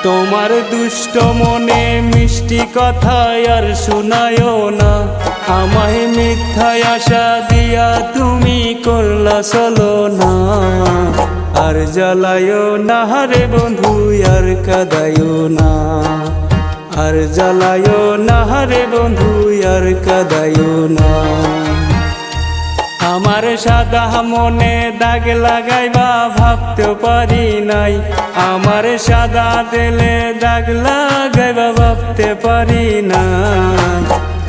তোমার দুষ্ট মনে মিষ্টি কথা আর শোনায়ও না, আমায় মিথ্যায় আশা দিয়া তুমি করলা চলো না। আর জ্বালায়ও না রে বন্ধু আর কাঁদায়ও না, আর জ্বালায়ও না রে বন্ধু আর কাঁদায়ও না। আমার সাদা মনে দাগ লাগাইবা ভাবতে পারি নাই, আমার সাদা দিলে দাগ লাগাইবা ভাবতে পারি না।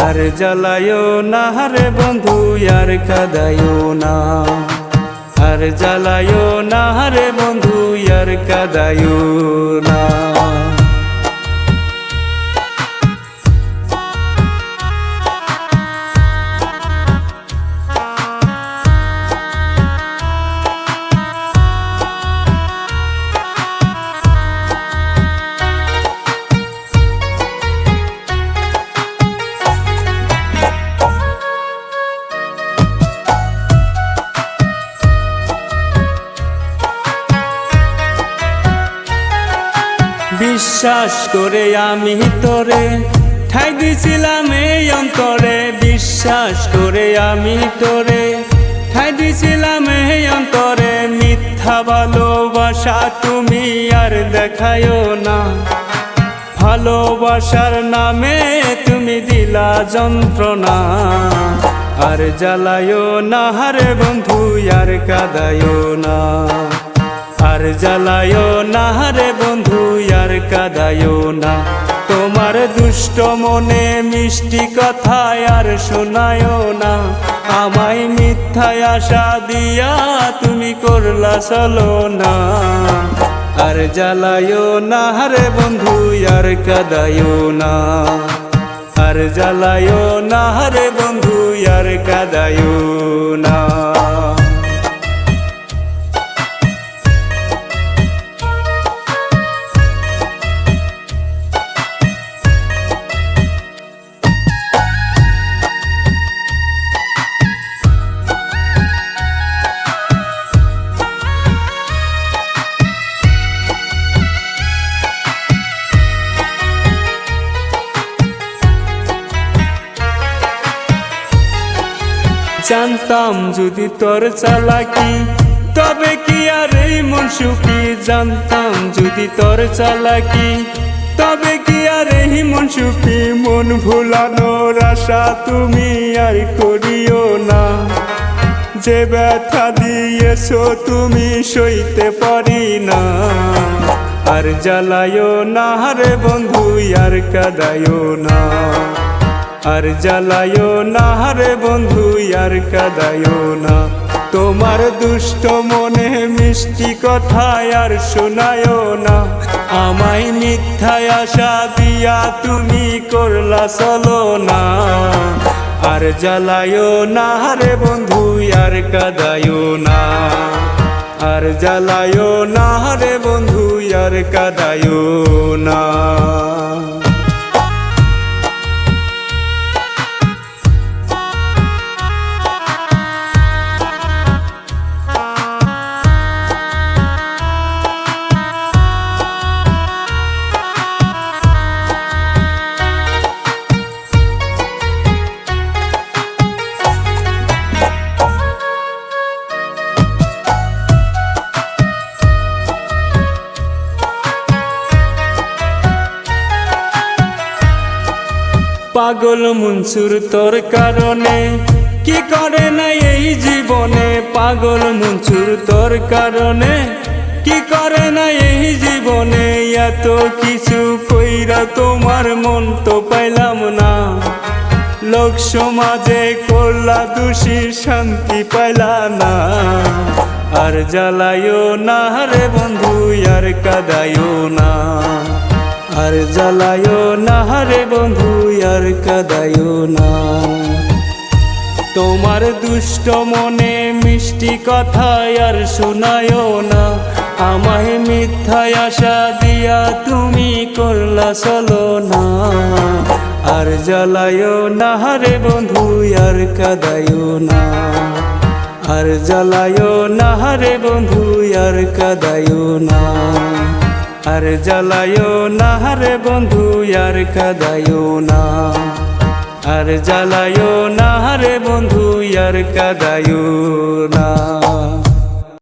আর জ্বালায়ও না রে বন্ধু আর কাঁদায়ও না, আর জ্বালায়ও না রে বন্ধু আর কাঁদায়ও না। বিশ্বাস করে আমি তোরে ঠাই দিছিলাম এই অন্তরে, বিশ্বাস করে আমি তোরে ঠাই দিছিলাম এই অন্তরে। মিথ্যা ভালোবাসা তুমি আর দেখায়ও না, ভালোবাসার নামে তুমি দিলা যন্ত্রণা। আর জ্বালায়ও না রে বন্ধু আর কাঁদায়ও না, আর জ্বালায়ও না রে বন্ধু আর কাঁদায়ও না। তোমার দুষ্ট মনে মিষ্টি কথা আর শোনায়ও না, আমায় মিথ্যায় আশা দিয়া তুমি করলা চলো না। আর জ্বালায়ও না রে বন্ধু আর কাঁদায়ও না, আর জ্বালায়ও না রে বন্ধু আর কাঁদায়ও না। জানতাম যদি তোর চালাকি তবে কি আর এই মন সুখী, জানতাম যদি তোর চালাকি তবে কি আর এই মন সুখী। মন ভুলানোর আশা তুমি আর করিও না, যে ব্যথা দিয়েছো তুমি সইতে পারি না। আর জ্বালায়ও না রে বন্ধু আর কাঁদায়ও না, আর জ্বালায়ও না রে বন্ধু আর কাঁদায়ও না। তোমার দুষ্ট মনে মিষ্টি কথা আর শোনায়ও না, আমায় মিথ্যায় আশা দিয়া তুমি করলা চলো না। আর জ্বালায়ও না রে বন্ধু আর কাঁদায়ও না, আর জ্বালায়ও না রে বন্ধু আর কাঁদায়ও না। পাগল মনসুর তোর কারণে কি করে না এই জীবনে, পাগল মনসুর তোর কারণে কি করে না এই জীবনে। এত কিছু কইরা তোমার মন তো পাইলাম না, লোক সমাজে করলা দোষী শান্তি পাইলা না। আর জ্বালায়ও না রে বন্ধু আর কাঁদায়ও না, আর জ্বালায়ও না রে বন্ধু আর কাঁদায়ও না। তোমার দুষ্ট মনে মিষ্টি কথা আর শোনায়ও না, আমায় মিথ্যায় আশা দিয়া তুমি করলা চলো না। আর জ্বালায়ও না রে বন্ধু আর কাঁদায়ও না, আর জ্বালায়ও না রে বন্ধু আর কাঁদায়ও না। আর জ্বালায়ও না রে বন্ধু আর কাঁদায়ও না, আর জ্বালায়ও না রে বন্ধু আর কাঁদায়ও না।